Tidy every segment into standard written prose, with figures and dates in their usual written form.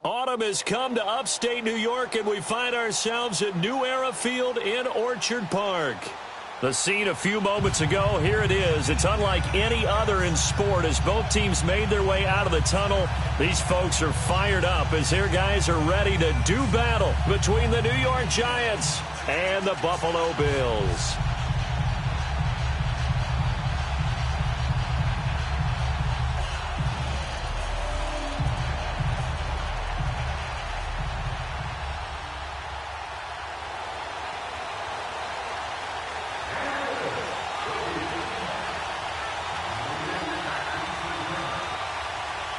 Autumn has come to upstate New York, and we find ourselves at New Era Field in Orchard Park. The scene a few moments ago, here it is. It's unlike any other in sport as both teams made their way out of the tunnel. These folks are fired up as their guys are ready to do battle between the New York Giants and the Buffalo Bills.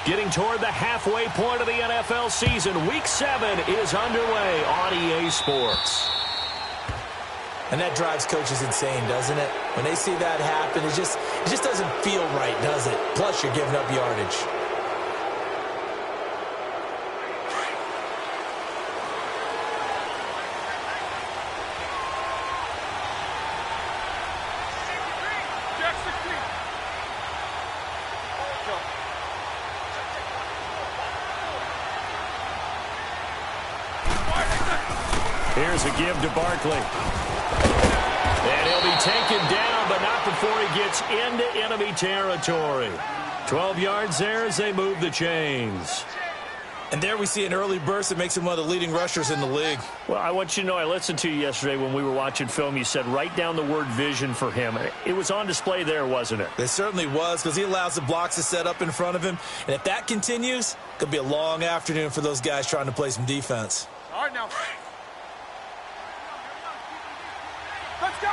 Getting toward the halfway point of the NFL season, Week 7 is underway on EA Sports. And that drives coaches insane, doesn't it? When they see that happen, it just doesn't feel right, does it? Plus, you're giving up yardage. Here's a give to Barkley. And he'll be taken down, but not before he gets into enemy territory. 12 yards there as they move the chains. And there we see an early burst that makes him one of the leading rushers in the league. Well, I want you to know, I listened to you yesterday when we were watching film. You said write down the word vision for him. It was on display there, wasn't it? It certainly was, because he allows the blocks to set up in front of him. And if that continues, it could be a long afternoon for those guys trying to play some defense. All right, now. Let's go!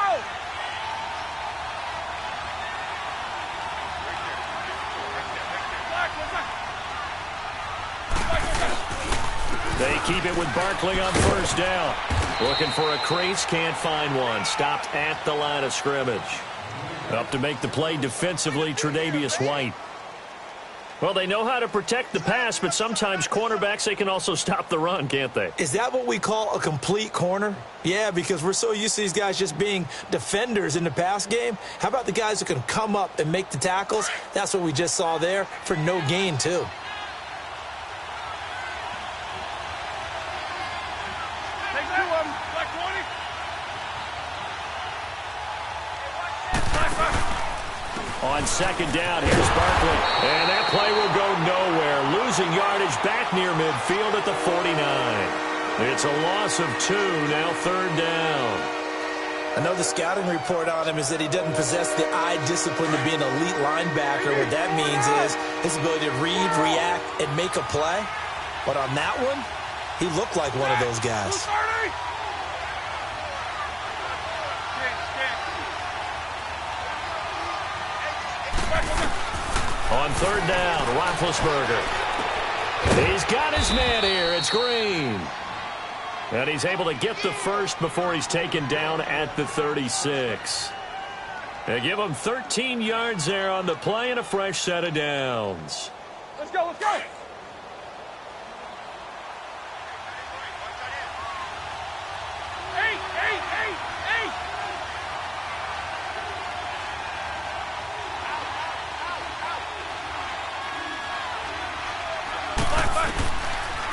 They keep it with Barkley on first down. Looking for a crease, can't find one. Stopped at the line of scrimmage. Up to make the play defensively, Tre'Davious White. Well, they know how to protect the pass, but sometimes cornerbacks, they can also stop the run, can't they? Is that what we call a complete corner? Yeah, because we're so used to these guys just being defenders in the pass game. How about the guys who can come up and make the tackles? That's what we just saw there for no gain, too. On second down, here's Barkley. And that play will go nowhere. Losing yardage back near midfield at the 49. It's a loss of 2, now third down. I know the scouting report on him is that he doesn't possess the eye discipline to be an elite linebacker. What that means is his ability to read, react, and make a play. But on that one, he looked like one of those guys. On third down, Roethlisberger. He's got his man here. It's Green. And he's able to get the first before he's taken down at the 36. They give him 13 yards there on the play and a fresh set of downs. Let's go, let's go.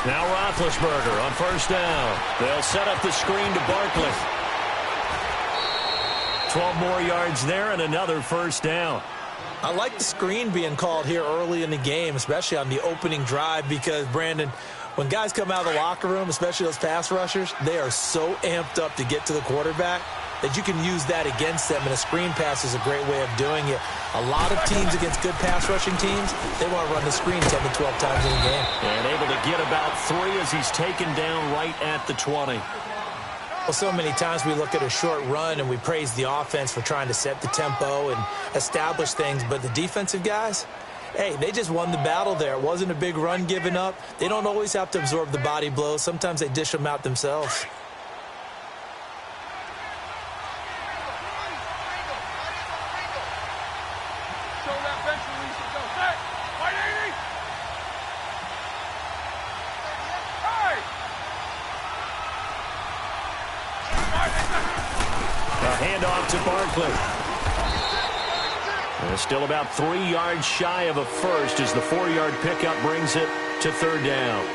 Now Roethlisberger on first down. They'll set up the screen to Barkley. 12 more yards there and another first down. I like the screen being called here early in the game, especially on the opening drive, because, Brandon, when guys come out of the locker room, especially those pass rushers, they are so amped up to get to the quarterback that you can use that against them, and a screen pass is a great way of doing it. A lot of teams against good pass rushing teams, they want to run the screen 10 to 12 times in a game. And able to get about 3 as he's taken down right at the 20. Well, so many times we look at a short run and we praise the offense for trying to set the tempo and establish things, but the defensive guys, hey, they just won the battle there. It wasn't a big run given up. They don't always have to absorb the body blows. Sometimes they dish them out themselves. Handoff to Barkley. And still about 3 yards shy of a first as the 4-yard pickup brings it to third down.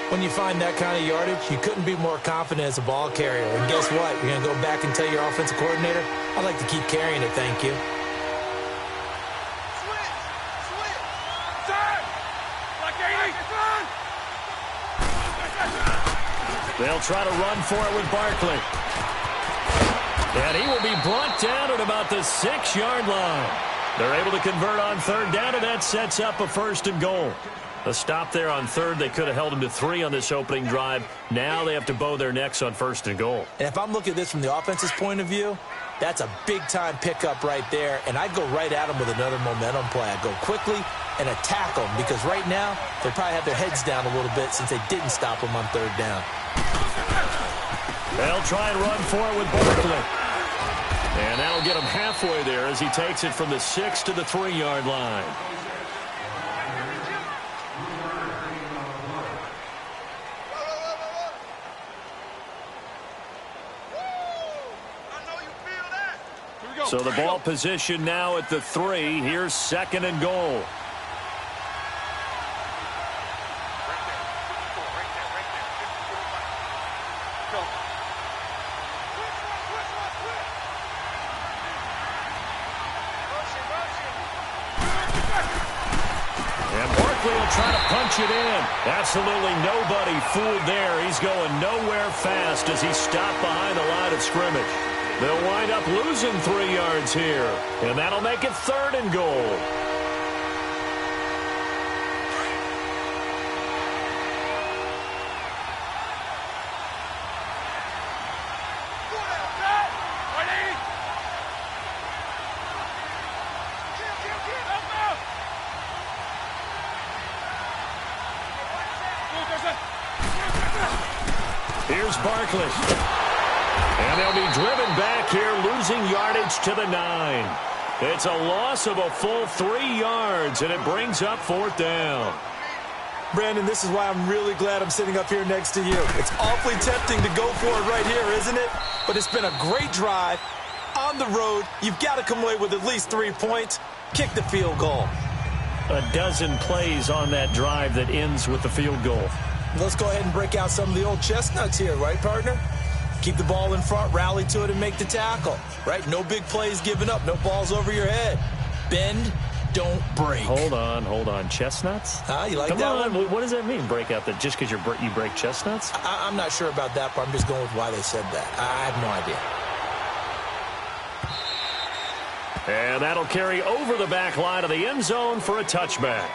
When you find that kind of yardage, you couldn't be more confident as a ball carrier. And guess what? You're going to go back and tell your offensive coordinator, I'd like to keep carrying it, thank you. They'll try to run for it with Barkley. And he will be brought down at about the 6-yard line. They're able to convert on third down, and that sets up a 1st and goal. A stop there on third. They could have held him to 3 on this opening drive. Now they have to bow their necks on 1st and goal. And if I'm looking at this from the offense's point of view, that's a big-time pickup right there. And I'd go right at him with another momentum play. I'd go quickly and attack them because right now they probably have their heads down a little bit since they didn't stop them on third down. They'll try and run for it with Barkley. And that'll get him halfway there as he takes it from the 6 to the 3-yard line. So the ball position now at the 3. Here's 2nd and goal. Trying to punch it in. Absolutely nobody fooled there. He's going nowhere fast as he's stopped behind the line of scrimmage. They'll wind up losing 3 yards here, and that'll make it 3rd and goal. Here's Barkley. And they'll be driven back here, losing yardage to the 9. It's a loss of a full 3 yards, and it brings up 4th down. Brandon, this is why I'm really glad I'm sitting up here next to you. It's awfully tempting to go for it right here, isn't it? But it's been a great drive. On the road, you've got to come away with at least 3 points. Kick the field goal. A dozen plays on that drive that ends with the field goal. Let's go ahead and break out some of the old chestnuts here, right, partner? Keep the ball in front, rally to it, and make the tackle, right? No big plays given up, no balls over your head. Bend, don't break. Hold on. Chestnuts? You like Come that on. one? What does that mean, break out? That just because you break chestnuts? I'm not sure about that, but I'm just going with why they said that. I have no idea. And that'll carry over the back line of the end zone for a touchback.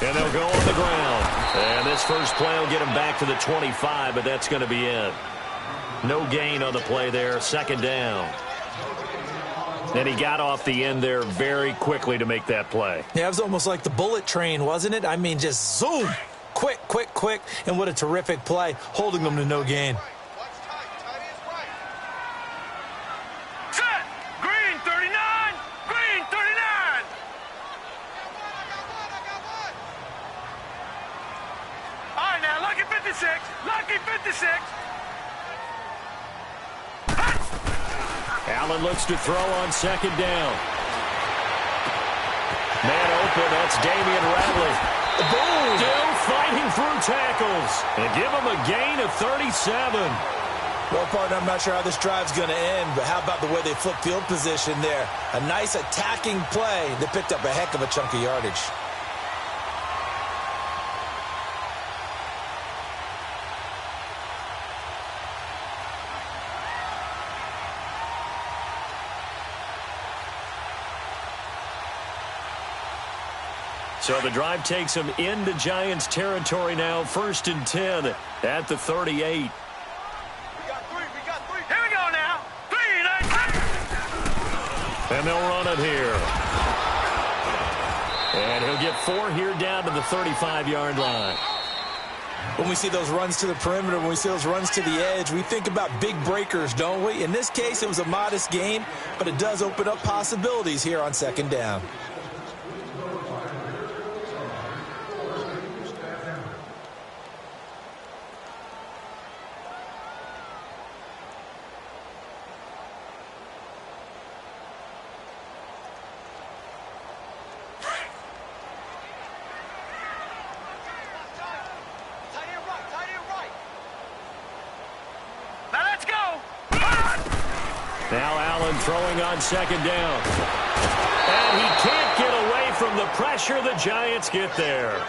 And they'll go on the ground. And this first play will get him back to the 25, but that's going to be it. No gain on the play there. 2nd down. And he got off the end there very quickly to make that play. Yeah, it was almost like the bullet train, wasn't it? I mean, just zoom. Quick. And what a terrific play, holding them to no gain. Lucky 56. Allen looks to throw on 2nd down. Man open, that's Damian Radley. Boom! Still fighting through tackles. And give him a gain of 37. Well, partner, I'm not sure how this drive's going to end, but how about the way they flip field position there? A nice attacking play that picked up a heck of a chunk of yardage. So the drive takes him into Giants territory now. 1st and 10 at the 38. We got 3. Here we go now. 3. And they'll run it here. And he'll get 4 here down to the 35-yard line. When we see those runs to the perimeter, when we see those runs to the edge, we think about big breakers, don't we? In this case, it was a modest gain, but it does open up possibilities here on second down. Now Allen throwing on second down. And he can't get away from the pressure. The Giants get there.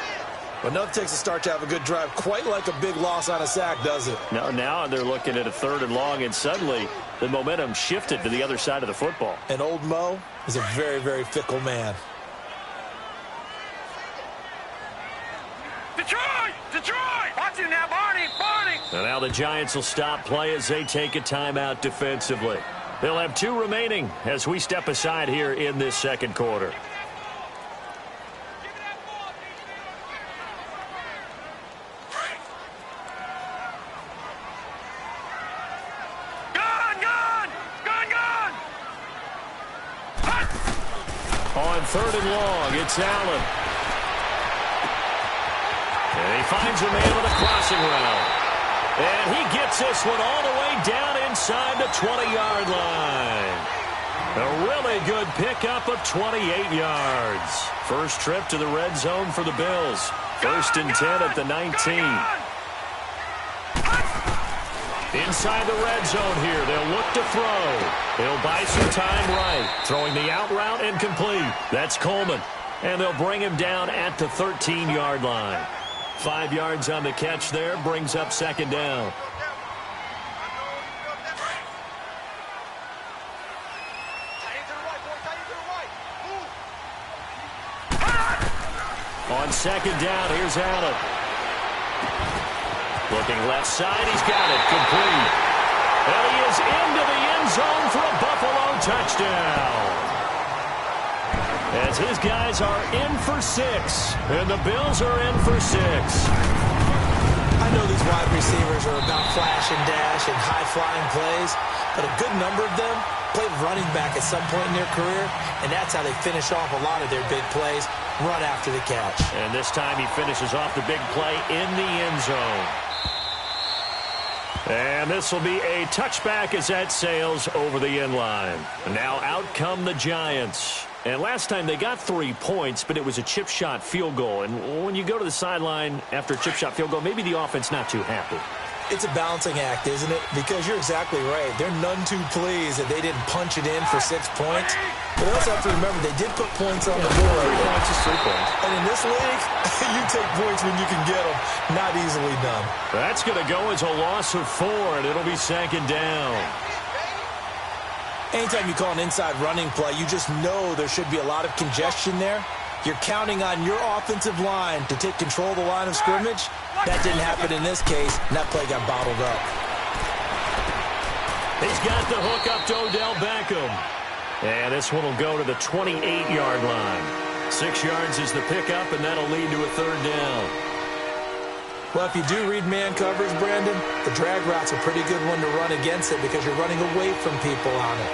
But enough takes a start to have a good drive. Quite like a big loss on a sack, does it? No, now they're looking at a 3rd and long, and suddenly the momentum shifted to the other side of the football. And old Mo is a very, very fickle man. Detroit! Detroit! Watch him now, Barney! Barney! And now the Giants will stop play as they take a timeout defensively. They'll have 2 remaining as we step aside here in this second quarter. On 3rd and long, it's Allen. And he finds a man with a crossing route. And he gets this one all the way down inside the 20-yard line. A really good pickup of 28 yards. First trip to the red zone for the Bills. 1st and 10 at the 19. Inside the red zone here, they'll look to throw. They'll buy some time right. Throwing the out route incomplete. That's Coleman. And they'll bring him down at the 13-yard line. 5 yards on the catch there, brings up second down. On second down, here's Allen. Looking left side, he's got it, complete. And he is into the end zone for a Buffalo touchdown. As his guys are in for 6, and the Bills are in for 6. I know these wide receivers are about flash and dash and high-flying plays, but a good number of them played running back at some point in their career, and that's how they finish off a lot of their big plays, run after the catch. And this time he finishes off the big play in the end zone. And this will be a touchback as that sails over the end line. And now out come the Giants. And last time they got 3 points, but it was a chip shot field goal. And when you go to the sideline after a chip shot field goal, maybe the offense not too happy. It's a balancing act, isn't it? Because you're exactly right. They're none too pleased that they didn't punch it in for 6 points. But they also have to remember they did put points on the board. 3 points is 3 points. And in this league, you take points when you can get them. Not easily done. That's going to go as a loss of 4, and it'll be second down. Anytime you call an inside running play, you just know there should be a lot of congestion there. You're counting on your offensive line to take control of the line of scrimmage. That didn't happen in this case, and that play got bottled up. He's got the hook up to Odell Beckham. And this one will go to the 28-yard line. 6 yards is the pickup, and that'll lead to a 3rd down. Well, if you do read man coverage, Brandon, the drag route's a pretty good one to run against it because you're running away from people on it.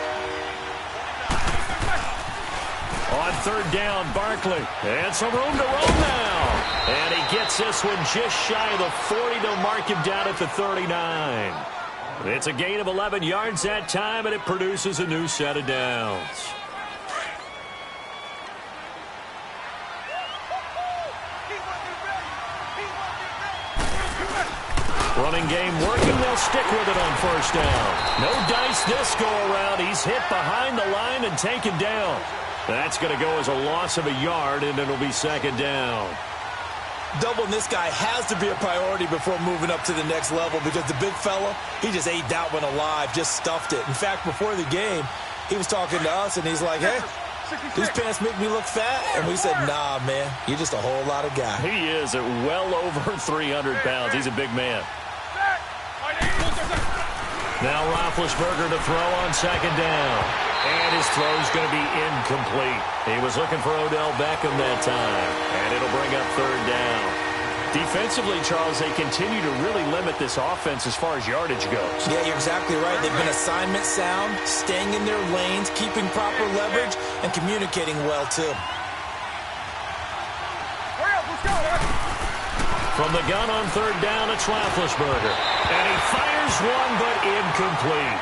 On 3rd down, Barkley. And some room to roam now. And he gets this one just shy of the 40. They'll mark him down at the 39. It's a gain of 11 yards that time, and it produces a new set of downs. Running game working. They'll stick with it on 1st down. No dice this go-around. He's hit behind the line and taken down. That's going to go as a loss of a yard, and it'll be second down. Doubling this guy has to be a priority before moving up to the next level because the big fella, he just ate that one alive, just stuffed it. In fact, before the game, he was talking to us, and he's like, hey, these pants make me look fat. And we said, nah, man, you're just a whole lot of guy. He is at well over 300 pounds. He's a big man. Now Roethlisberger to throw on second down. And his throw's going to be incomplete. He was looking for Odell Beckham that time. And it'll bring up 3rd down. Defensively, Charles, they continue to really limit this offense as far as yardage goes. Yeah, you're exactly right. They've been assignment sound, staying in their lanes, keeping proper leverage, and communicating well, too. Hurry up, let's go. From the gun on third down, it's Roethlisberger. And he fires one, but incomplete.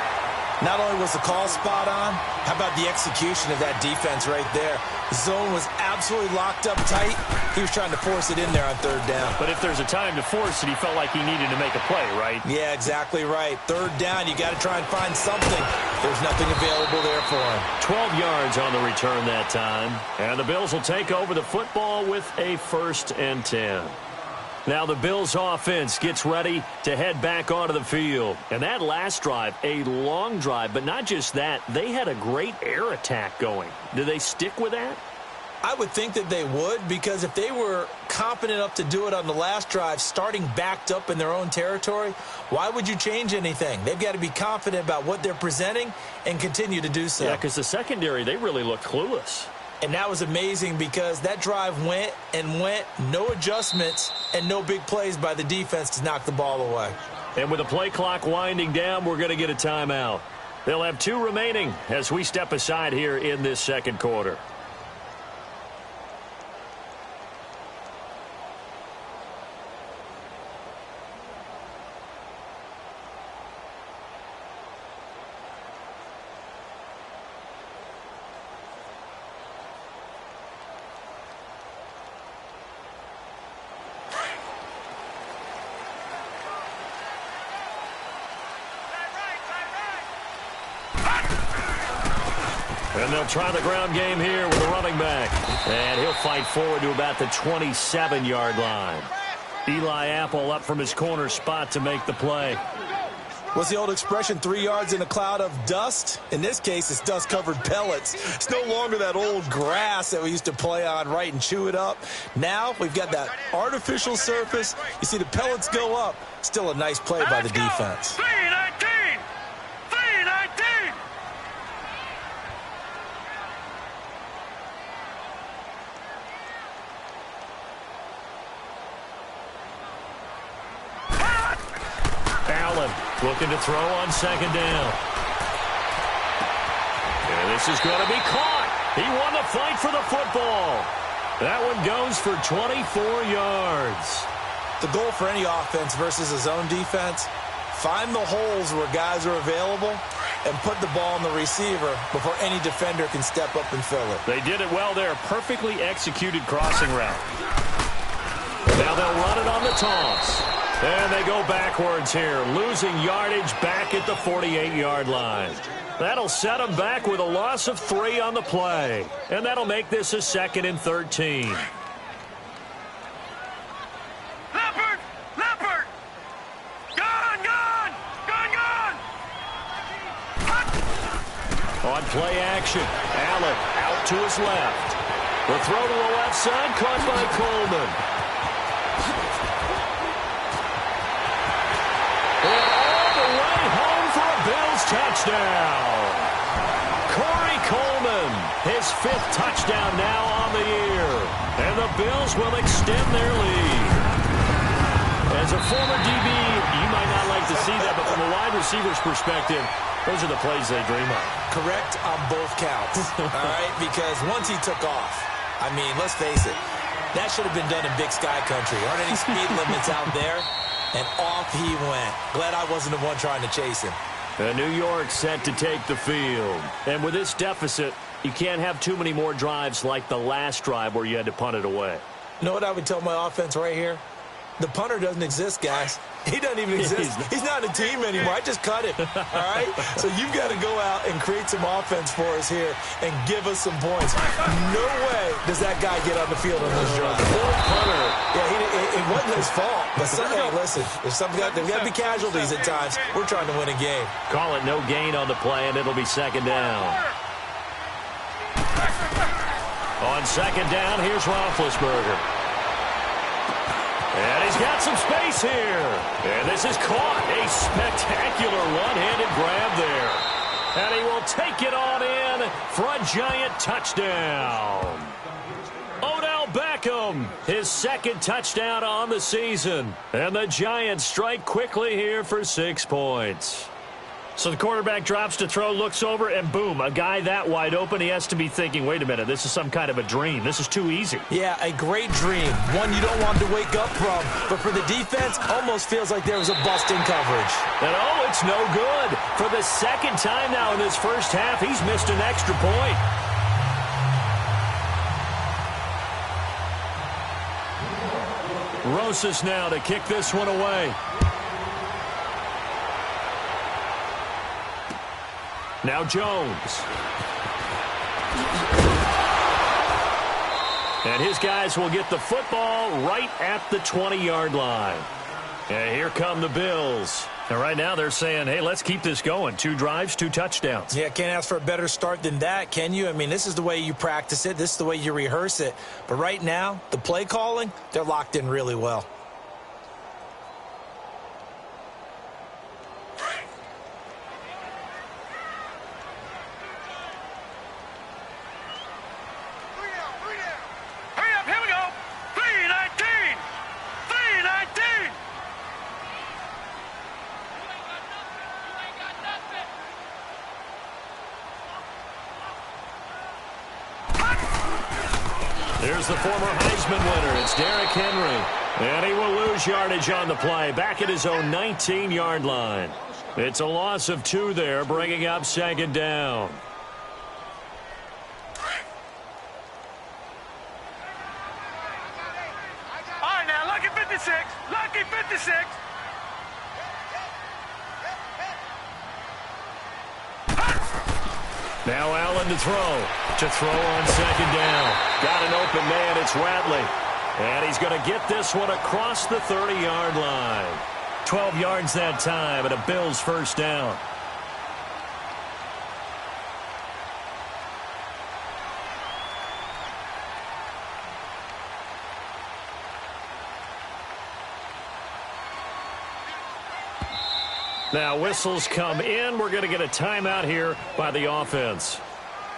Not only was the call spot on, how about the execution of that defense right there? The zone was absolutely locked up tight. He was trying to force it in there on third down. But if there's a time to force it, he felt like he needed to make a play, right? Yeah, exactly right. Third down, you got to try and find something. There's nothing available there for him. 12 yards on the return that time. And the Bills will take over the football with a 1st and 10. Now the Bills offense gets ready to head back onto the field. And that last drive, a long drive, but not just that, they had a great air attack going. Do they stick with that? I would think that they would, because if they were confident enough to do it on the last drive, starting backed up in their own territory, why would you change anything? They've got to be confident about what they're presenting and continue to do so. Yeah, because the secondary, they really looked clueless. And that was amazing because that drive went and went, no adjustments and no big plays by the defense to knock the ball away. And with the play clock winding down, we're going to get a timeout. They'll have 2 remaining as we step aside here in this second quarter. And they'll try the ground game here with a running back. And he'll fight forward to about the 27-yard line. Eli Apple up from his corner spot to make the play. What's the old expression, 3 yards in a cloud of dust? In this case, it's dust-covered pellets. It's no longer that old grass that we used to play on, right, and chew it up. Now we've got that artificial surface. You see the pellets go up. Still a nice play by the defense. 3-19! 3-19! Allen looking to throw on second down. And this is going to be caught. He won the fight for the football. That one goes for 24 yards. The goal for any offense versus a zone defense, find the holes where guys are available and put the ball on the receiver before any defender can step up and fill it. They did it well there. Perfectly executed crossing route. Now they'll run it on the toss. And they go backwards here, losing yardage back at the 48-yard line. That'll set them back with a loss of 3 on the play. And that'll make this a 2nd and 13. Leopard! Leopard! Gone! Gone! Gone! Gone! On play action, Allen out to his left. The throw to the left side, caught by Coleman. And all the way home for a Bills touchdown. Corey Coleman, his 5th touchdown now on the year. And the Bills will extend their lead. As a former DB, you might not like to see that, but from a wide receiver's perspective, those are the plays they dream of. Correct on both counts, all right? Because once he took off, I mean, let's face it, that should have been done in Big Sky Country. Aren't any speed limits out there? And off he went. Glad I wasn't the one trying to chase him. And New York set to take the field. And with this deficit, you can't have too many more drives like the last drive where you had to punt it away. You know what I would tell my offense right here? The punter doesn't exist, guys. He doesn't even exist. He's not a team anymore. I just cut him, all right? So you've got to go out and create some offense for us here and give us some points. No way does that guy get on the field on this drive. Punter. Yeah, it wasn't his fault. But hey, listen, there's got to be casualties at times. We're trying to win a game. Call it no gain on the play, and it'll be 2nd down. On 2nd down, here's Roethlisberger. And he's got some space here. And this is caught. A spectacular one-handed grab there. And he will take it on in for a giant touchdown. Odell Beckham Beckham, his second touchdown on the season. And the Giants strike quickly here for 6 points. So the quarterback drops to throw, looks over, and boom, a guy that wide open, he has to be thinking, wait a minute, this is some kind of a dream. This is too easy. Yeah, a great dream. One you don't want to wake up from. But for the defense, almost feels like there was a bust in coverage. And oh, it's no good. For the second time now in this first half, he's missed an extra point. Rosas now to kick this one away. Now Jones. And his guys will get the football right at the 20-yard line. And here come the Bills. And right now they're saying, hey, let's keep this going. 2 drives, 2 touchdowns. Yeah, can't ask for a better start than that, can you? I mean, this is the way you practice it. This is the way you rehearse it. But right now, the play calling, they're locked in really well. There's the former Heisman winner. It's Derrick Henry. And he will lose yardage on the play. Back at his own 19-yard line. It's a loss of 2 there, bringing up 2nd down. All right, now, lucky 56. Lucky 56. Now Allen to throw. To throw on 2nd down. Got an open man. It's Ratley. And he's going to get this one across the 30-yard line. 12 yards that time and a Bills first down. Now whistles come in. We're going to get a timeout here by the offense,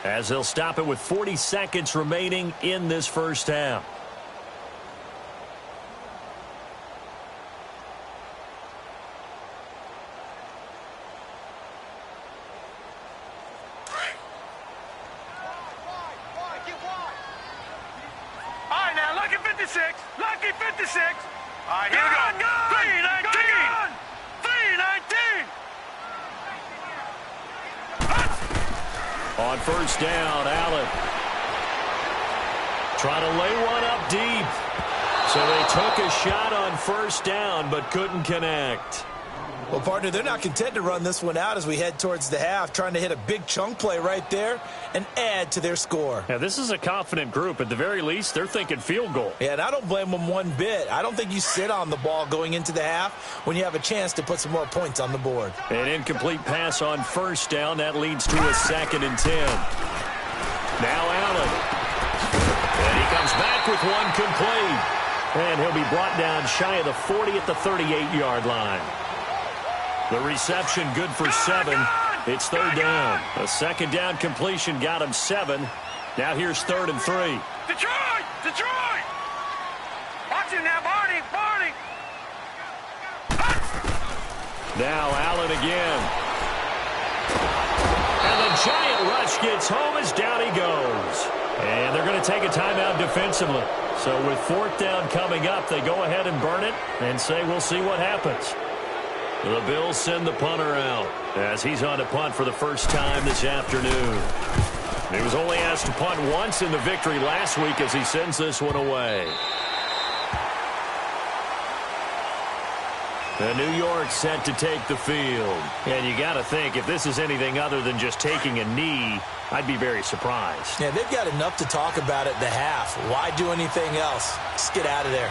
as they'll stop it with 40 seconds remaining in this first half. All right, now, lucky 56. Lucky 56. All right, here we go. 3-19. 3-19. On first down, Allen trying to lay one up deep. So they took a shot on first down but couldn't connect. Well, partner, they're not content to run this one out as we head towards the half, trying to hit a big chunk play right there and add to their score. Yeah, this is a confident group. At the very least, they're thinking field goal. Yeah, and I don't blame them one bit. I don't think you sit on the ball going into the half when you have a chance to put some more points on the board. An incomplete pass on first down. That leads to a 2nd and 10. Now Allen. And he comes back with one complete. And he'll be brought down shy of the 40 at the 38-yard line. The reception good for 7. It's 3rd down. A 2nd down completion got him 7. Now here's 3rd and 3. Detroit! Detroit! Watch him now, Barney! Barney! Now Allen again. And the giant rush gets home as down he goes. And they're going to take a timeout defensively. So with 4th down coming up, they go ahead and burn it and say we'll see what happens. The Bills send the punter out as he's on to punt for the first time this afternoon. He was only asked to punt once in the victory last week as he sends this one away. The New York set to take the field. And you got to think, if this is anything other than just taking a knee, I'd be very surprised. Yeah, they've got enough to talk about at the half. Why do anything else? Just get out of there.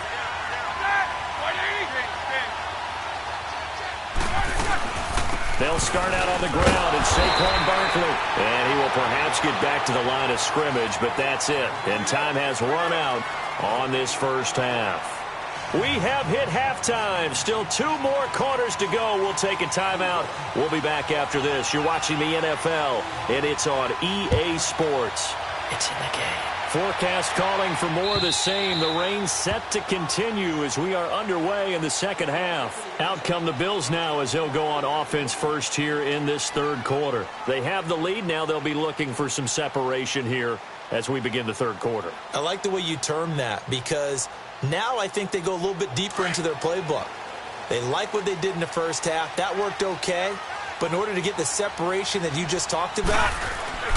They'll start out on the ground, and Saquon Barkley. And he will perhaps get back to the line of scrimmage, but that's it. And time has run out on this first half. We have hit halftime. Still 2 more quarters to go. We'll take a timeout. We'll be back after this. You're watching the NFL, and it's on EA Sports. It's in the game. Forecast calling for more of the same. The rain set to continue as we are underway in the second half. Out come the Bills now as they'll go on offense first here in this third quarter. They have the lead. Now they'll be looking for some separation here as we begin the third quarter. I like the way you term that because now I think they go a little bit deeper into their playbook. They like what they did in the first half. That worked okay. But in order to get the separation that you just talked about,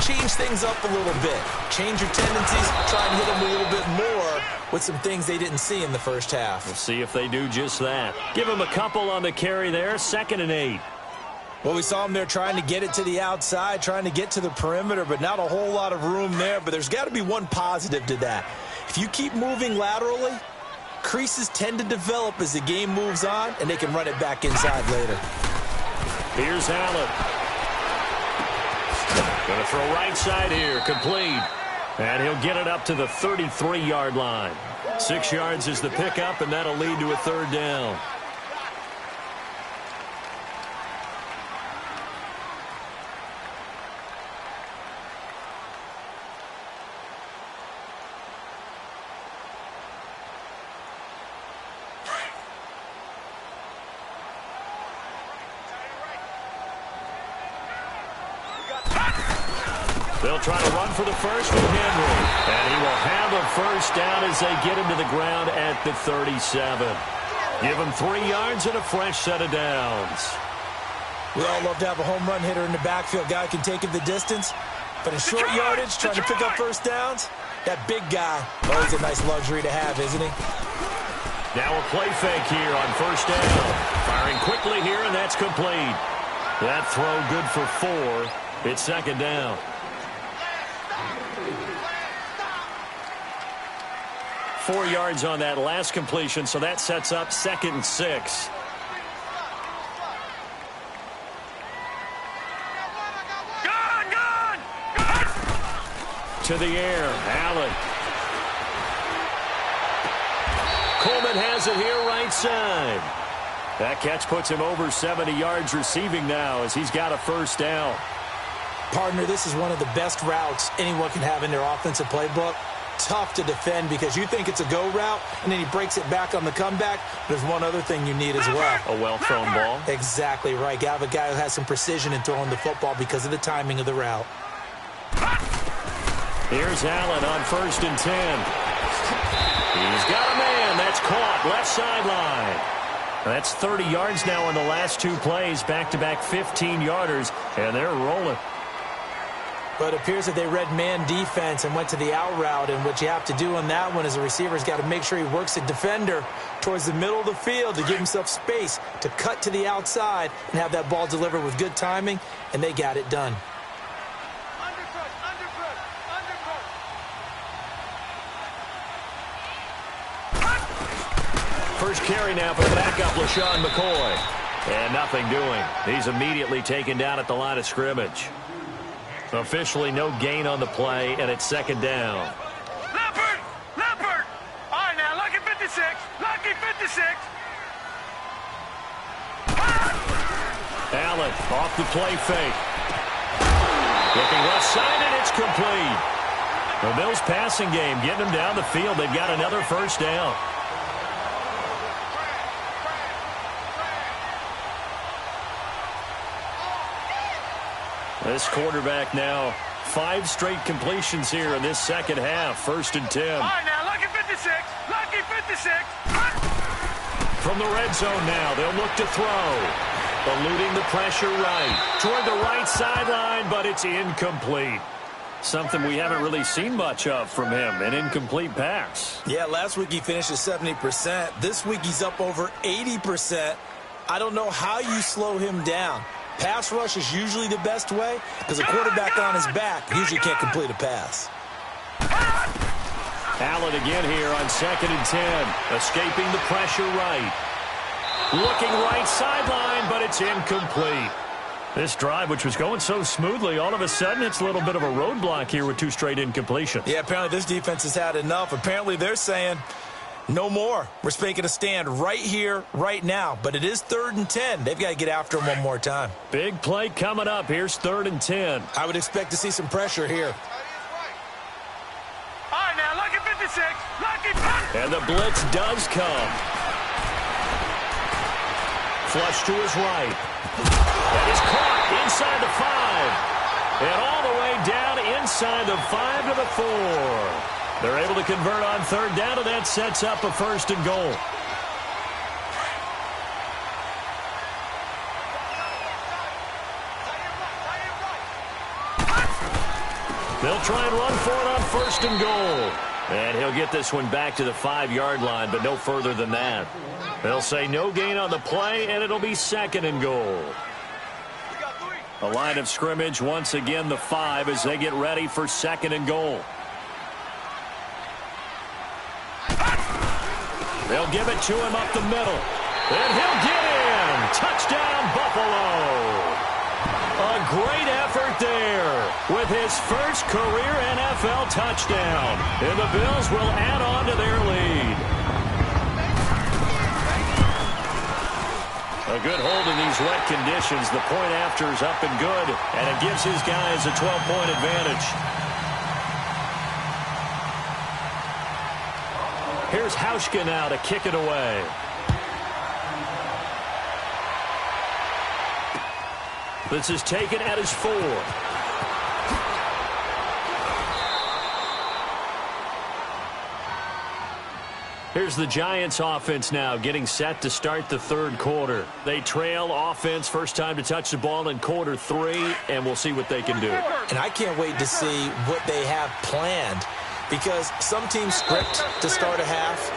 change things up a little bit. Change your tendencies. Try and hit them a little bit more with some things they didn't see in the first half. We'll see if they do just that. Give them a couple on the carry there. 2nd and 8. Well, we saw them there trying to get it to the outside, trying to get to the perimeter, but not a whole lot of room there. But there's got to be one positive to that. If you keep moving laterally, creases tend to develop as the game moves on, and they can run it back inside later. Here's Allen. Going to throw right side here, complete. And he'll get it up to the 33-yard line. 6 yards is the pickup, and that'll lead to a 3rd down. They'll try to run for the first with Henry. And he will have a first down as they get him to the ground at the 37. Give him 3 yards and a fresh set of downs. We all love to have a home run hitter in the backfield. Guy can take it the distance. But in short yardage, trying to pick up first downs, that big guy, always a nice luxury to have, isn't he? Now a play fake here on first down. Firing quickly here, and that's complete. That throw good for 4. It's 2nd down. 4 yards on that last completion, so that sets up 2nd and 6. Gone! To the air, Allen. Coleman has it here right side. That catch puts him over 70 yards receiving now as he's got a first down. Partner, this is one of the best routes anyone can have in their offensive playbook. Tough to defend because you think it's a go route, and then he breaks it back on the comeback. There's one other thing you need as well. A well-thrown ball. Exactly right. You have a guy who has some precision in throwing the football because of the timing of the route. Here's Allen on 1st and 10. He's got a man. That's caught. Left sideline. That's 30 yards now in the last 2 plays. Back-to-back 15-yarders, and they're rolling. But it appears that they read man defense and went to the out route. And what you have to do on that one is a receiver's got to make sure he works the defender towards the middle of the field to give himself space to cut to the outside and have that ball delivered with good timing, and they got it done. First carry now for the backup, LaShawn McCoy. And nothing doing. He's immediately taken down at the line of scrimmage. Officially no gain on the play, and it's 2nd down. Leopard! All right, now, lucky 56. Allen off the play fake. Looking left side, and it's complete. The Bills passing game getting them down the field. They've got another first down. This quarterback now 5 straight completions here in this second half. 1st and 10. All right, now, lucky 56. From the red zone now, they'll look to throw. Eluding the pressure right. Toward the right sideline, but it's incomplete. Something we haven't really seen much of from him, an incomplete pass. Yeah, last week he finished at 70%. This week he's up over 80%. I don't know how you slow him down. Pass rush is usually the best way because a quarterback on his back usually can't complete a pass. Allen again here on 2nd and 10. Escaping the pressure right. Looking right sideline, but it's incomplete. This drive, which was going so smoothly, all of a sudden it's a little bit of a roadblock here with 2 straight incompletions. Yeah, apparently this defense has had enough. Apparently they're saying no more. We're making a stand right here, right now. But it is 3rd and 10. They've got to get after him one more time. Big play coming up. Here's 3rd and 10. I would expect to see some pressure here. All right, Lucky 56. And the blitz does come. Flush to his right. That is caught inside the 5. And all the way down inside the 5 to the 4. They're able to convert on third down, and that sets up a 1st and goal. They'll try and run for it on 1st and goal. And he'll get this one back to the 5-yard line, but no further than that. They'll say no gain on the play, and it'll be 2nd and goal. A line of scrimmage, once again the 5 as they get ready for 2nd and goal. They'll give it to him up the middle. And he'll get in. Touchdown, Buffalo. A great effort there with his first career NFL touchdown. And the Bills will add on to their lead. A good hold in these wet conditions. The point after is up and good, and it gives his guys a 12-point advantage. Here's Hauschka now to kick it away. This is taken at his 4. Here's the Giants offense now getting set to start the 3rd quarter. They trail offense, first time to touch the ball in quarter 3, and we'll see what they can do. And I can't wait to see what they have planned, because some teams script to start a half.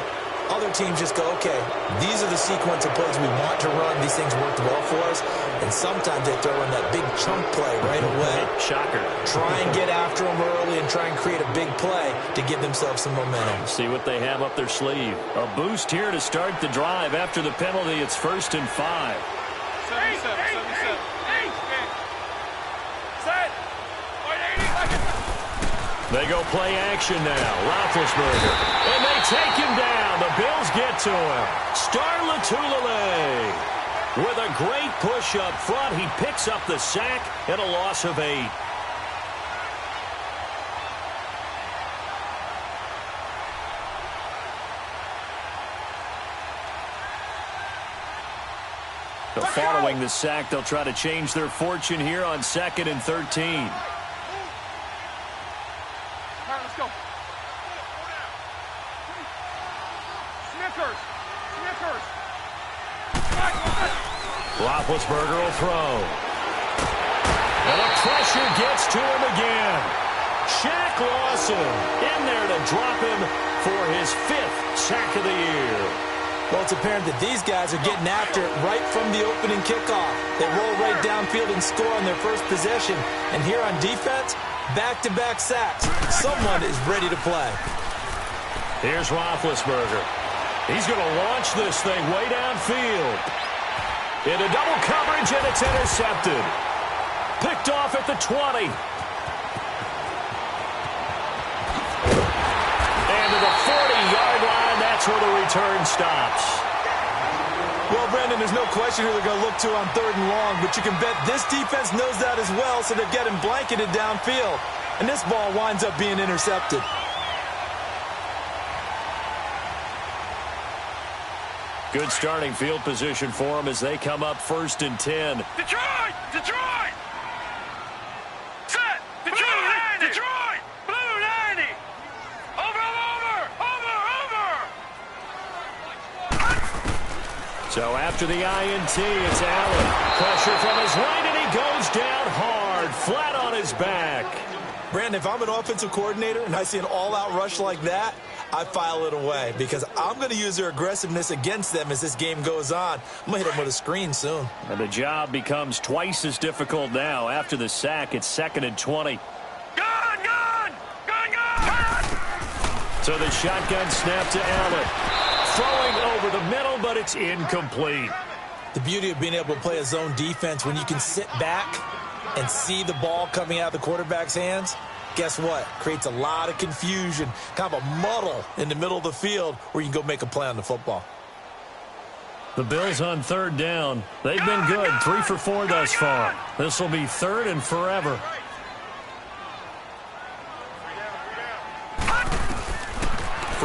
Other teams just go, okay, these are the sequence of plays we want to run. These things worked well for us. And sometimes they throw in that big chunk play right away. Shocker. Try and get after them early and try and create a big play to give themselves some momentum. See what they have up their sleeve. A boost here to start the drive. After the penalty, it's 1st and 5. 77. Set. They go play action now. Roethlisberger. And they take him down. The Bills get to him. Star Lotulelei. With a great push up front, he picks up the sack and a loss of 8. So following the sack, they'll try to change their fortune here on 2nd and 13. Roethlisberger will throw. And the pressure gets to him again. Shaq Lawson in there to drop him for his 5th sack of the year. Well, it's apparent that these guys are getting after it right from the opening kickoff. They roll right downfield and score on their first possession. And here on defense, back-to-back sacks. Someone is ready to play. Here's Roethlisberger. He's going to launch this thing way downfield. Into double coverage, and it's intercepted. Picked off at the 20. And to the 40-yard line, that's where the return stops. Well, Brandon, there's no question who they're going to look to on 3rd and long, but you can bet this defense knows that as well, so they're getting blanketed downfield. And this ball winds up being intercepted. Good starting field position for them as they come up 1st and 10. Detroit! Detroit! Set! Detroit! Detroit! Blue 90! Over! So after the INT, it's Allen. Pressure from his right, and he goes down hard, flat on his back. Brandon, if I'm an offensive coordinator and I see an all-out rush like that, I file it away because I'm going to use their aggressiveness against them as this game goes on. I'm going to hit them with a screen soon. And the job becomes twice as difficult now. After the sack, it's 2nd and 20. Gun! So the shotgun snap to Allen. Throwing over the middle, but it's incomplete. The beauty of being able to play a zone defense when you can sit back and see the ball coming out of the quarterback's hands, guess what? Creates a lot of confusion, kind of a muddle in the middle of the field where you can go make a play on the football. The Bills on 3rd down. They've been good, 3 for 4 thus far. This will be 3rd and forever.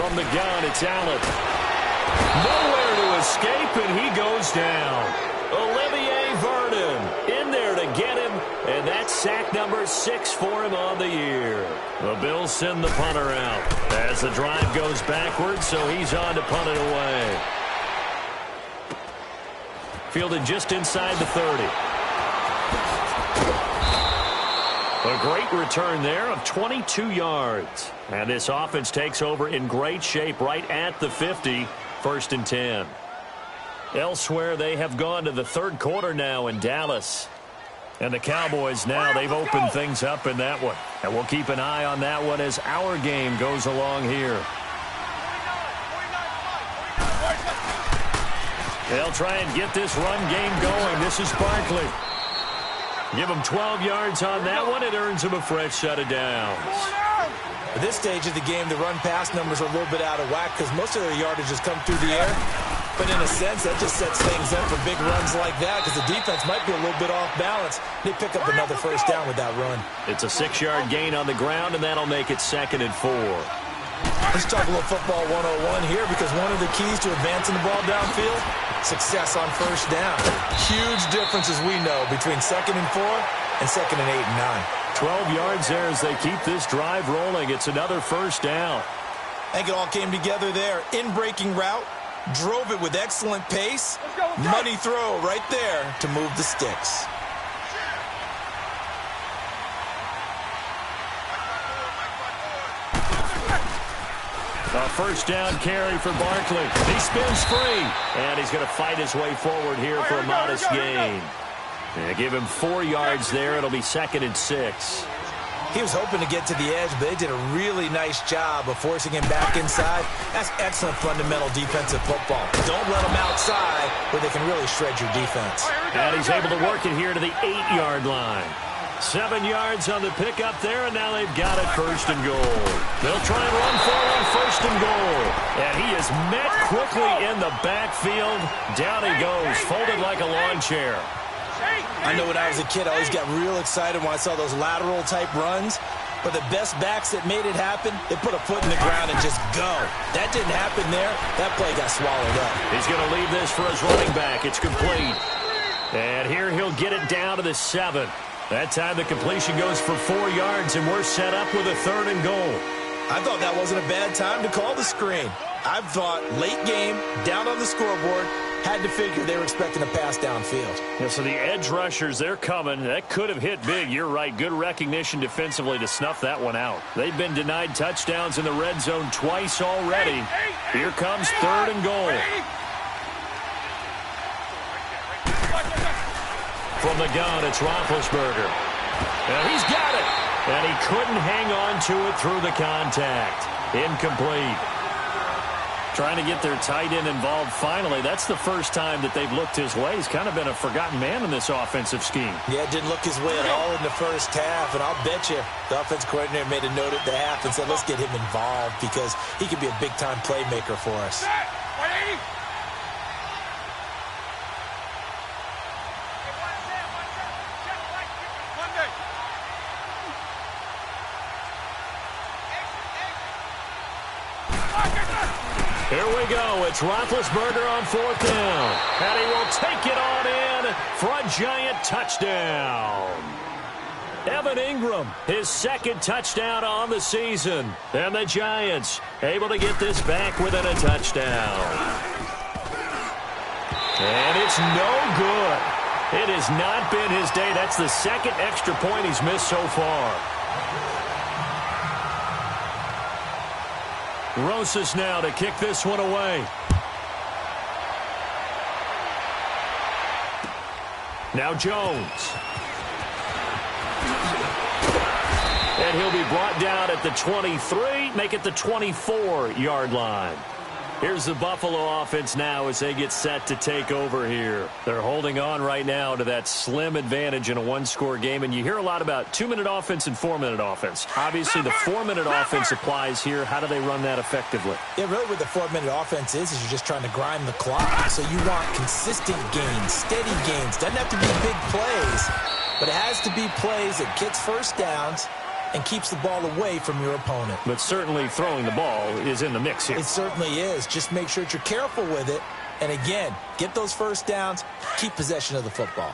From the gun, it's Allen. Nowhere to escape, and he goes down. Olivier Vernon in there to get him, and that's sack number 6 for him on the year. The Bills send the punter out as the drive goes backwards, so he's on to punt it away. Fielded just inside the 30. A great return there of 22 yards. And this offense takes over in great shape right at the 50, 1st and 10. Elsewhere, they have gone to the 3rd quarter now in Dallas. And the Cowboys now, they've opened things up in that one. And we'll keep an eye on that one as our game goes along here. They'll try and get this run game going. This is Barkley. Give him 12 yards on that one. It earns him a fresh set of downs. At this stage of the game, the run-pass numbers are a little bit out of whack because most of their yardage has come through the air. But in a sense, that just sets things up for big runs like that because the defense might be a little bit off balance. They pick up another 1st down with that run. It's a 6-yard gain on the ground, and that'll make it 2nd and 4. Let's talk a little football 101 here because one of the keys to advancing the ball downfield, success on 1st down. Huge difference, as we know, between 2nd and 4 and 2nd and 8 and 9. 12 yards there as they keep this drive rolling. It's another 1st down. I think it all came together there. In-breaking route, drove it with excellent pace. Money throw right there to move the sticks. A 1st down carry for Barkley. He spins free, and he's going to fight his way forward here for a modest gain. And give him 4 yards there. It'll be 2nd and 6. He was hoping to get to the edge, but they did a really nice job of forcing him back inside. That's excellent fundamental defensive football. Don't let them outside where they can really shred your defense. And he's able to work it here to the 8-yard line. 7 yards on the pickup there, and now they've got it 1st and goal. They'll try and run for it on 1st and goal. And he is met quickly in the backfield. Down he goes, folded like a lawn chair. I know when I was a kid, I always got real excited when I saw those lateral-type runs. But the best backs that made it happen, they put a foot in the ground and just go. That didn't happen there. That play got swallowed up. He's going to leave this for his running back. It's complete. And here he'll get it down to the 7. That time the completion goes for 4 yards, and we're set up with a 3rd and goal. I thought that wasn't a bad time to call the screen. I thought late game, down on the scoreboard, had to figure they were expecting a pass downfield. Yeah, so the edge rushers, they're coming. That could have hit big. You're right. Good recognition defensively to snuff that one out. They've been denied touchdowns in the red zone twice already. Here comes 3rd and goal. From the gun, it's Roethlisberger. And he's got it. And he couldn't hang on to it through the contact. Incomplete. Trying to get their tight end involved finally. That's the first time that they've looked his way. He's kind of been a forgotten man in this offensive scheme. Yeah, didn't look his way at all in the first half. And I'll bet you the offense coordinator made a note at the half and said, let's get him involved because he could be a big-time playmaker for us. Here we go. It's Roethlisberger on 4th down. And he will take it on in for a giant touchdown. Evan Ingram, his 2nd touchdown on the season. And the Giants able to get this back within a touchdown. And it's no good. It has not been his day. That's the 2nd extra point he's missed so far. Rosas now to kick this one away. Now Jones. And he'll be brought down at the 23, make it the 24-yard line. Here's the Buffalo offense now as they get set to take over here. They're holding on right now to that slim advantage in a one-score game, and you hear a lot about 2-minute offense and 4-minute offense. Obviously, the 4-minute offense applies here. How do they run that effectively? Yeah, really what the 4-minute offense is you're just trying to grind the clock. So you want consistent gains, steady gains. Doesn't have to be big plays, but it has to be plays that gets first downs and keeps the ball away from your opponent. But certainly throwing the ball is in the mix here. It certainly is. Just make sure that you're careful with it. And again, get those first downs, keep possession of the football.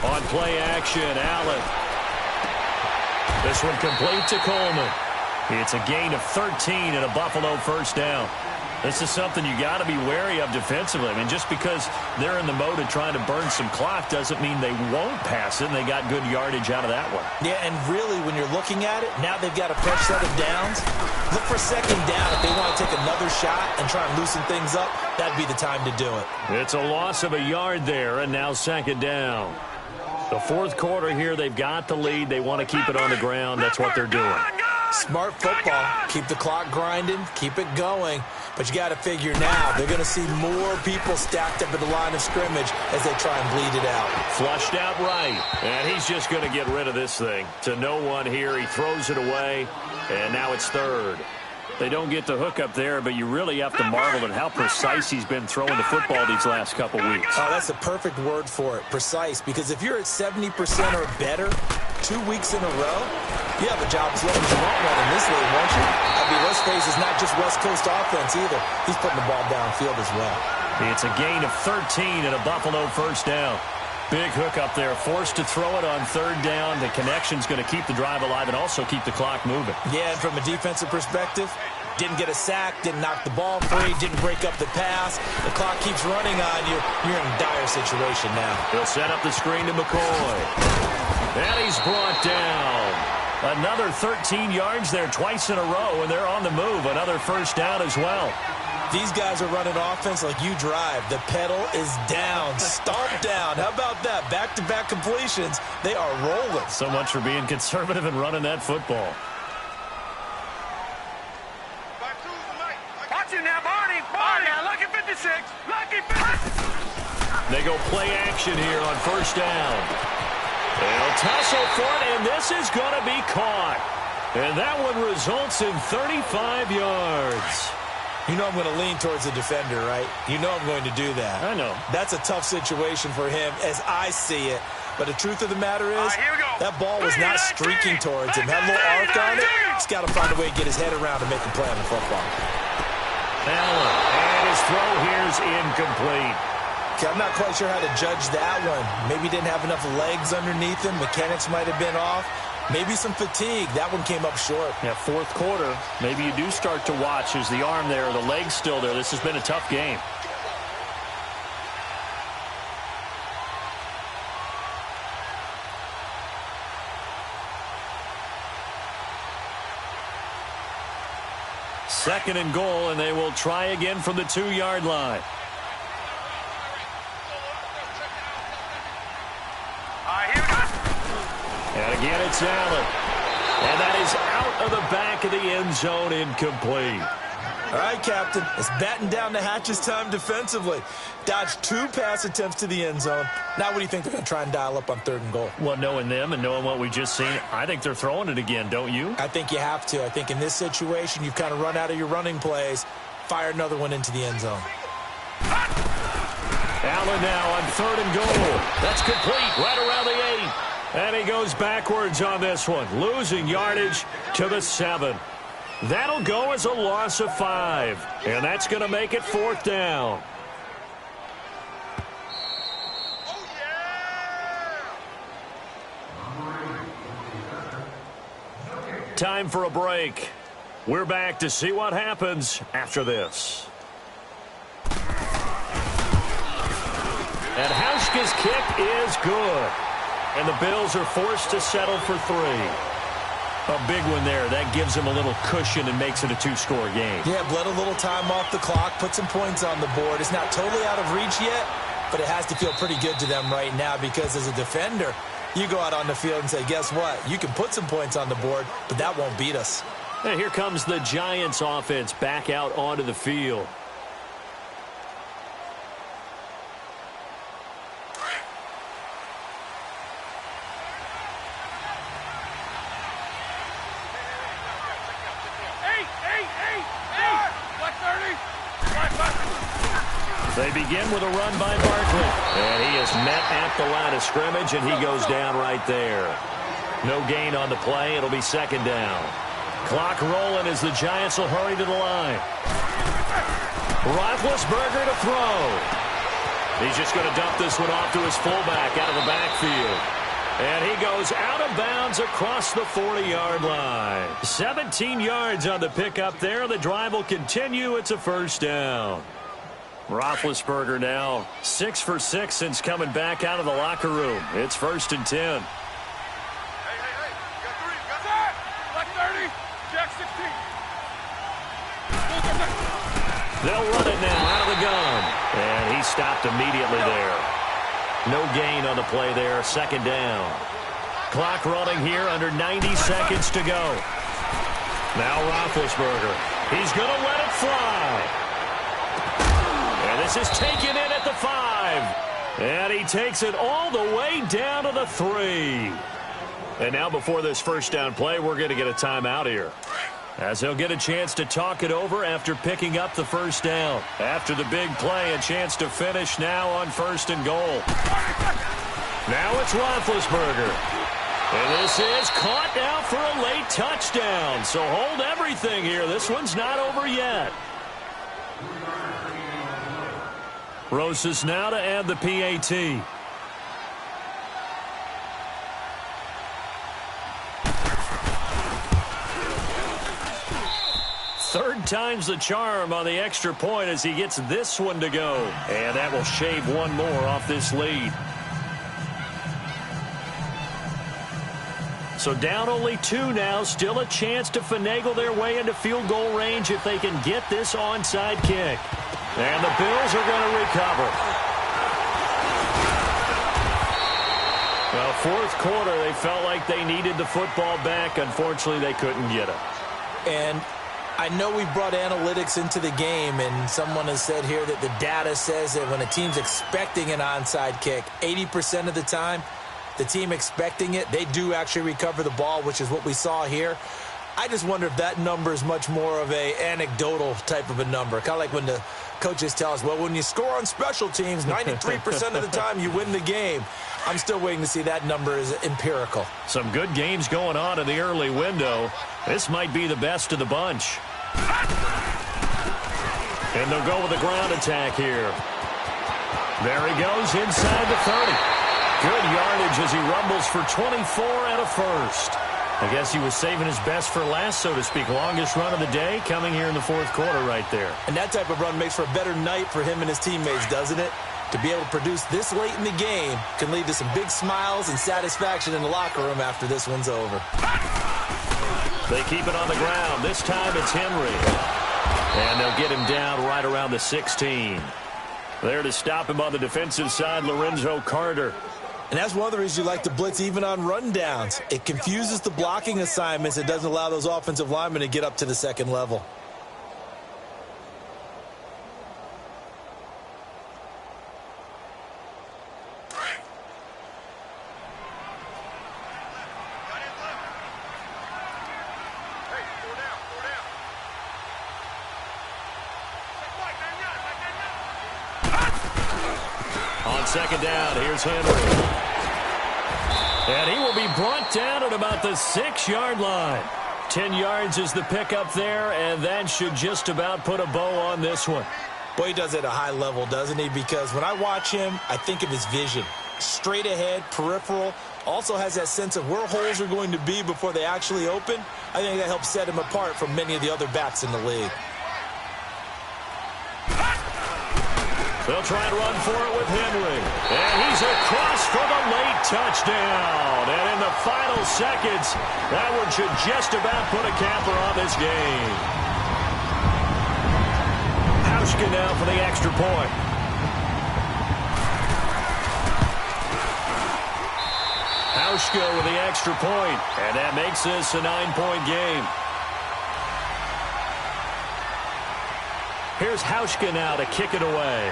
On play action, Allen. This one complete to Coleman. It's a gain of 13 and a Buffalo first down. This is something you got to be wary of defensively. I mean, just because they're in the mode of trying to burn some clock doesn't mean they won't pass it, and they got good yardage out of that one. Yeah, and really, when you're looking at it, now they've got a fresh set of downs. Look for second down. If they want to take another shot and try and loosen things up, that'd be the time to do it. It's a loss of a yard there, and now second down. The fourth quarter here, they've got the lead. They want to keep it on the ground. That's what they're doing. Smart football. Keep the clock grinding. Keep it going. But you got to figure now, they're going to see more people stacked up at the line of scrimmage as they try and bleed it out. Flushed out right. And he's just going to get rid of this thing. To no one here. He throws it away. And now it's third. They don't get the hook up there, but you really have to marvel at how precise he's been throwing the football these last couple weeks. Oh, that's the perfect word for it, precise. Because if you're at 70% or better 2 weeks in a row, you have a job as long as you want one in this league, won't you? I mean, let's face it, it's not just West Coast offense either. He's putting the ball downfield as well. It's a gain of 13 and a Buffalo first down. Big hook up there, forced to throw it on third down. The connection's going to keep the drive alive and also keep the clock moving. Yeah, and from a defensive perspective, didn't get a sack, didn't knock the ball free, didn't break up the pass. The clock keeps running on you. You're in a dire situation now. He'll set up the screen to McCoy. And he's brought down. Another 13 yards there twice in a row, and they're on the move. Another first down as well. These guys are running offense like you drive. The pedal is down, stomped down. How about that? Back-to-back completions. They are rolling. So much for being conservative and running that football. Watch it now, Barney. Barney, now, lucky 56. Lucky 56. They go play action here on first down. They'll tussle for it, and this is going to be caught. And that one results in 35 yards. You know I'm going to lean towards the defender, right? You know I'm going to do that. I know. That's a tough situation for him as I see it. But the truth of the matter is, that ball was not streaking towards him. Had a little arc on it. He's got to find a way to get his head around and make a play on the football. Allen, and his throw here's incomplete. Okay, I'm not quite sure how to judge that one. Maybe he didn't have enough legs underneath him. Mechanics might have been off. Maybe some fatigue. That one came up short. Yeah, fourth quarter, maybe you do start to watch. Is the arm there, the leg's still there? This has been a tough game. Second and goal, and they will try again from the 2-yard line. And again, it's Allen. And that is out of the back of the end zone, incomplete. All right, Captain. It's batten down the hatches time defensively. Dodged 2 pass attempts to the end zone. Now what do you think they're going to try and dial up on third and goal? Well, knowing them and knowing what we just seen, I think they're throwing it again, don't you? I think you have to. I think in this situation, you've kind of run out of your running plays. Fire another one into the end zone. Allen now on third and goal. That's complete right around the 8. And he goes backwards on this one, losing yardage to the 7. That'll go as a loss of 5. And that's going to make it fourth down. Time for a break. We're back to see what happens after this. And Hauschka's kick is good. And the Bills are forced to settle for 3. A big one there. That gives them a little cushion and makes it a 2-score game. Yeah, bled a little time off the clock, put some points on the board. It's not totally out of reach yet, but it has to feel pretty good to them right now because as a defender, you go out on the field and say, guess what? You can put some points on the board, but that won't beat us. And here comes the Giants offense back out onto the field. They begin with a run by Barkley. And he is met at the line of scrimmage, and he goes down right there. No gain on the play. It'll be second down. Clock rolling as the Giants will hurry to the line. Roethlisberger to throw. He's just going to dump this one off to his fullback out of the backfield. And he goes out of bounds across the 40-yard line. 17 yards on the pickup there. The drive will continue. It's a first down. Roethlisberger now 6 for 6 since coming back out of the locker room. It's 1st and 10. Hey, you got 3, you got that. Like 30, Jack 16. They'll run it now out of the gun. And he stopped immediately there. No gain on the play there. Second down. Clock running here under 90 seconds to go. Now Roethlisberger. He's going to let it fly. And this is taken in at the 5. And he takes it all the way down to the 3. And now before this first down play, we're going to get a timeout here, as he'll get a chance to talk it over after picking up the first down. After the big play, a chance to finish now on 1st and goal. Now it's Roethlisberger. And this is caught now for a late touchdown. So hold everything here. This one's not over yet. Rosas now to add the PAT. Third time's the charm on the extra point as he gets this one to go. And that will shave one more off this lead. So down only 2 now. Still a chance to finagle their way into field goal range if they can get this onside kick. And the Bills are going to recover. Well, 4th quarter, they felt like they needed the football back. Unfortunately, they couldn't get it. And I know we brought analytics into the game, and someone has said here that the data says that when a team's expecting an onside kick, 80% of the time, the team expecting it, they do actually recover the ball, which is what we saw here. I just wonder if that number is much more of a anecdotal type of a number. Kind of like when the coaches tell us, well, when you score on special teams, 93% of the time you win the game. I'm still waiting to see that number is empirical. Some good games going on in the early window. This might be the best of the bunch. And they'll go with the ground attack here. There he goes inside the 30. Good yardage as he rumbles for 24 and a first. I guess he was saving his best for last, so to speak. Longest run of the day coming here in the 4th quarter right there. And that type of run makes for a better night for him and his teammates, doesn't it? To be able to produce this late in the game can lead to some big smiles and satisfaction in the locker room after this one's over. They keep it on the ground. This time it's Henry. And they'll get him down right around the 16. There to stop him on the defensive side, Lorenzo Carter. And that's one of the reasons you like to blitz even on rundowns. It confuses the blocking assignments. It doesn't allow those offensive linemen to get up to the second level. Second down, here's Henry. And he will be brought down at about the 6-yard line. 10 yards is the pickup there, and that should just about put a bow on this one. Boy, he does it at a high level, doesn't he? Because when I watch him, I think of his vision. Straight ahead, peripheral, also has that sense of where holes are going to be before they actually open. I think that helps set him apart from many of the other backs in the league. They'll try and run for it with Henry. And he's across for the late touchdown. And in the final seconds, that one should just about put a capper on this game. Hauschka now for the extra point. Hauschka with the extra point. And that makes this a 9-point game. Here's Hauschka now to kick it away.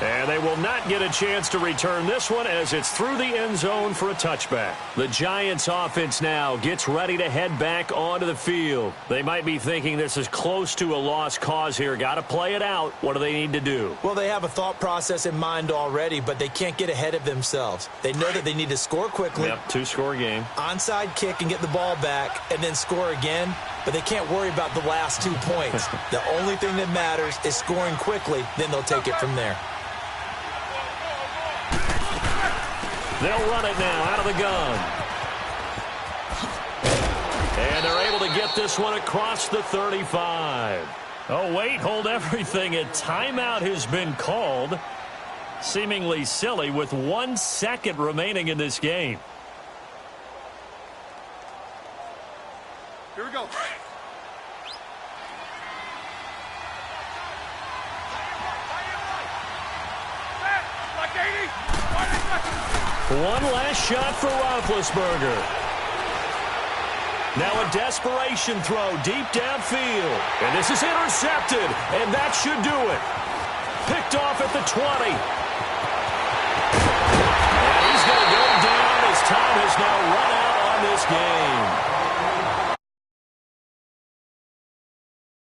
And they will not get a chance to return this one as it's through the end zone for a touchback. The Giants offense now gets ready to head back onto the field. They might be thinking this is close to a lost cause here. Got to play it out. What do they need to do? Well, they have a thought process in mind already, but they can't get ahead of themselves. They know that they need to score quickly. Yep, two-score game. Onside kick and get the ball back and then score again, but they can't worry about the last 2 points. The only thing that matters is scoring quickly, then they'll take it from there. They'll run it now out of the gun. And they're able to get this one across the 35. Oh, wait, hold everything. A timeout has been called. Seemingly silly with 1 second remaining in this game. Here we go. Like 80. One last shot for Roethlisberger. Now a desperation throw deep downfield. And this is intercepted. And that should do it. Picked off at the 20. And he's going to go down as time has now run out on this game.